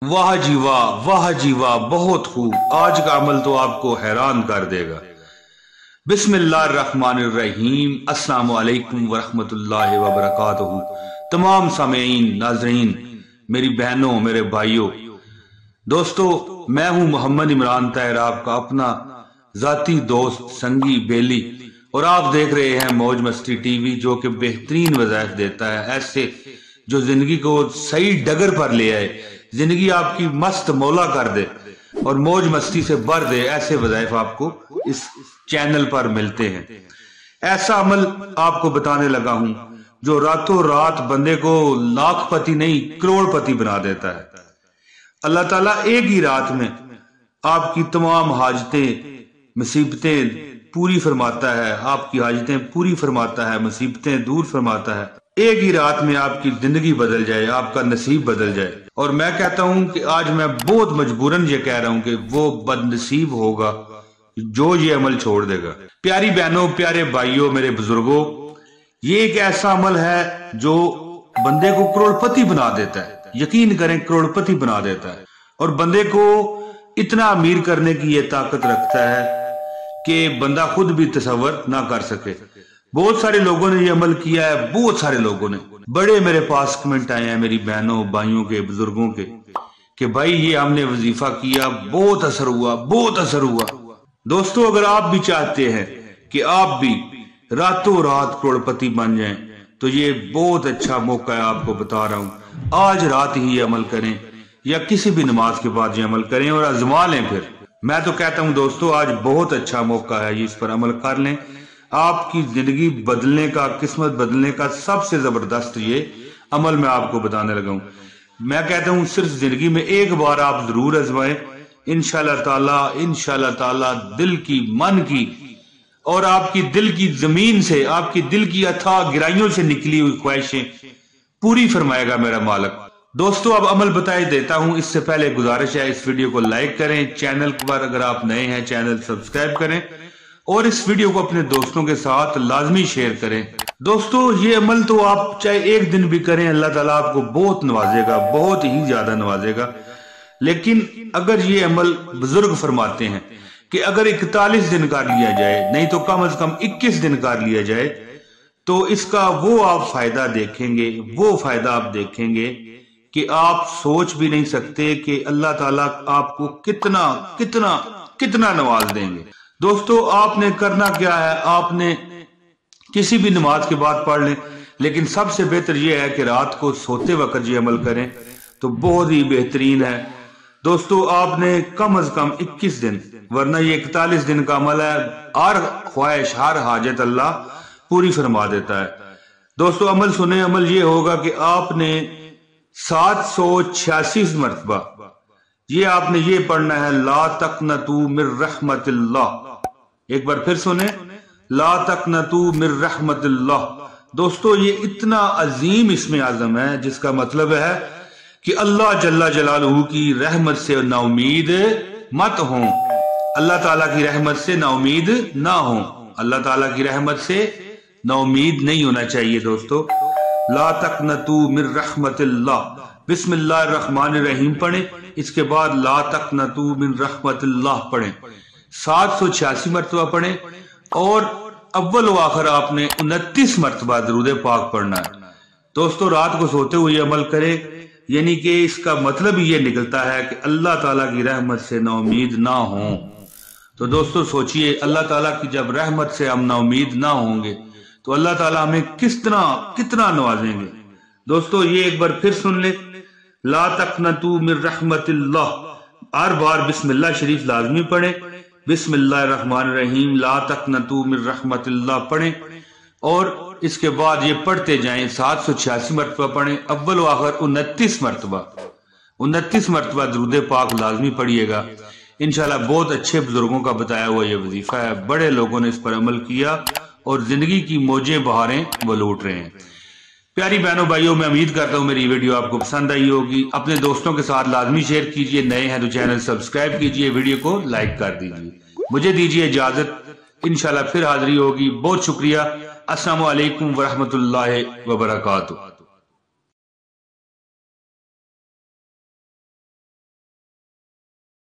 वाह जी वाह, वाह जी वाह, बहुत खूब। आज का अमल तो आपको हैरान कर देगा। बिस्मिल्लाहिर्रहमानिर्रहीम। अस्सलाम वालेकुम वरहमतुल्लाहि वबरकातुहू। तमाम सामेईन, नाजरीन, मेरी बहनों, मेरे भाइयों, दोस्तों, मैं हूं मोहम्मद इमरान ताहिर, आपका अपना जाती दोस्त, संगी, बेली, और आप देख रहे हैं मौज मस्ती टीवी, जो कि बेहतरीन वज़ाइफ देता है, ऐसे जो जिंदगी को सही डगर पर ले आए, जिंदगी आपकी मस्त मौला कर दे और मौज मस्ती से भर दे। ऐसे वज़ाइफ आपको इस चैनल पर मिलते हैं। ऐसा अमल आपको बताने लगा हूं जो रातों रात बंदे को लाखपति नहीं करोड़पति बना देता है। अल्लाह ताला एक ही रात में आपकी तमाम हाजतें, मुसीबतें पूरी फरमाता है, आपकी हाजतें पूरी फरमाता है, मुसीबतें दूर फरमाता है। एक ही रात में आपकी जिंदगी बदल जाए, आपका नसीब बदल जाए। और मैं कहता हूं कि आज मैं बहुत मजबूरन ये कह रहा हूं कि वो बदनसीब होगा जो ये अमल छोड़ देगा। प्यारी बहनों, प्यारे भाइयों, मेरे बुजुर्गों, ये एक ऐसा अमल है जो बंदे को करोड़पति बना देता है। यकीन करें, करोड़पति बना देता है और बंदे को इतना अमीर करने की ये ताकत रखता है कि बंदा खुद भी तसव्वुर ना कर सके। बहुत सारे लोगों ने ये अमल किया है, बहुत सारे लोगों ने। बड़े मेरे पास कमेंट आए हैं मेरी बहनों, भाइयों के, बुजुर्गों के, कि भाई ये हमने वजीफा किया, बहुत असर हुआ, बहुत असर हुआ। दोस्तों, अगर आप भी चाहते हैं कि आप भी रातों रात करोड़पति बन जाएं, तो ये बहुत अच्छा मौका है। आपको बता रहा हूं, आज रात ही ये अमल करें या किसी भी नमाज के बाद ये अमल करें और आजमा लें। फिर मैं तो कहता हूं दोस्तों, आज बहुत अच्छा मौका है, इस पर अमल कर लें। आपकी जिंदगी बदलने का, किस्मत बदलने का सबसे जबरदस्त ये अमल मैं आपको बताने लगा हूं। मैं कहता हूं सिर्फ जिंदगी में एक बार आप जरूर आजमाएं। इंशाल्लाह ताला दिल की, मन की और आपकी दिल की जमीन से, आपकी दिल की अथाह गहराइयों से निकली हुई ख्वाहिशें पूरी फरमाएगा मेरा मालिक। दोस्तों, अब अमल बताए देता हूं। इससे पहले गुजारिश है, इस वीडियो को लाइक करें, चैनल पर अगर आप नए हैं चैनल सब्सक्राइब करें और इस वीडियो को अपने दोस्तों के साथ लाजमी शेयर करें। दोस्तों, ये अमल तो आप चाहे एक दिन भी करें, अल्लाह ताला आपको बहुत नवाजेगा, बहुत ही ज्यादा नवाजेगा। लेकिन अगर ये अमल बुजुर्ग फरमाते हैं कि अगर 41 दिन कर लिया जाए, नहीं तो कम से कम 21 दिन कर लिया जाए, तो इसका वो आप फायदा देखेंगे, वो फायदा आप देखेंगे कि आप सोच भी नहीं सकते कि अल्लाह ताला आपको कितना कितना कितना नवाज देंगे। दोस्तों, आपने करना क्या है, आपने किसी भी नमाज के बाद पढ़ लें, लेकिन सबसे बेहतर यह है कि रात को सोते वक्त ये अमल करें तो बहुत ही बेहतरीन है। दोस्तों, आपने कम से कम 21 दिन, वरना ये 41 दिन का अमल है। हर ख्वाहिश, हर हाजत अल्लाह पूरी फरमा देता है। दोस्तों, अमल सुने। अमल ये होगा कि आपने 786 मरतबा ये आपने ये पढ़ना है, ला तकनतू मिर रहमतिल्लाह। एक बार फिर सुने, ला तकनतू मिर रहमतिल्लाह। दोस्तों, ये इतना अजीम इसमें आजम है जिसका मतलब है कि अल्लाह जल्ला जलालहू की रहमत से नाउमीद मत हो। अल्लाह ताला की रहमत से नाउमीद ना हो, अल्लाह ताला की रहमत से नाउमीद नहीं होना चाहिए। दोस्तों, ला तकनतू मिर रहमतिल्लाह। बिस्मिल्लाहिर्रहमानिर्रहीम पढ़े, इसके बाद ला तकनतू मिन रहमतिल्लाह पढ़े, 786 मरतबा पढ़े और अव्वल व आखिर आपने 29 मरतबा दरूद पाक पढ़ना है। दोस्तों, रात को सोते हुए अमल करें, यानी कि इसका मतलब ये निकलता है कि अल्लाह ताला की रहमत से नाउमीद ना हो। तो दोस्तों सोचिए, अल्लाह ताला की जब रहमत से हम नाउमीद ना होंगे तो अल्लाह ताला हमें कितना नवाजेंगे। दोस्तों, ये एक बार फिर सुन ले, ला तकनतू मिर रहमतिल्लाह। हर बार बिस्मिल्लाह शरीफ लाजमी पढ़े, बिस्मिल्लाहिर्रहमानिर्रहीम, ला तकनतू मिर रहमतिल्लाह पढ़े और इसके बाद ये पढ़ते जाएं, 786 मरतबा पढ़ें, अव्वल व आखिर 29 मरतबा दरूद पाक लाजमी पढ़िएगा। इंशाल्लाह बहुत अच्छे बुजुर्गों का बताया हुआ ये वजीफा है, बड़े लोगों ने इस पर अमल किया और जिंदगी की मौजें बहारें वो लूट रहे हैं। प्यारी बहनों, भाइयों, मैं उम्मीद करता हूँ मेरी वीडियो आपको पसंद आई होगी। अपने दोस्तों के साथ लाजमी शेयर कीजिए, नए हैं तो चैनल सब्सक्राइब कीजिए, वीडियो को लाइक कर दीजिए। मुझे दीजिए इजाजत, इंशाल्लाह फिर हाजिरी होगी। बहुत शुक्रिया। अस्सलामु अलैकुम वरहमतुल्लाहि वबरकातुहू।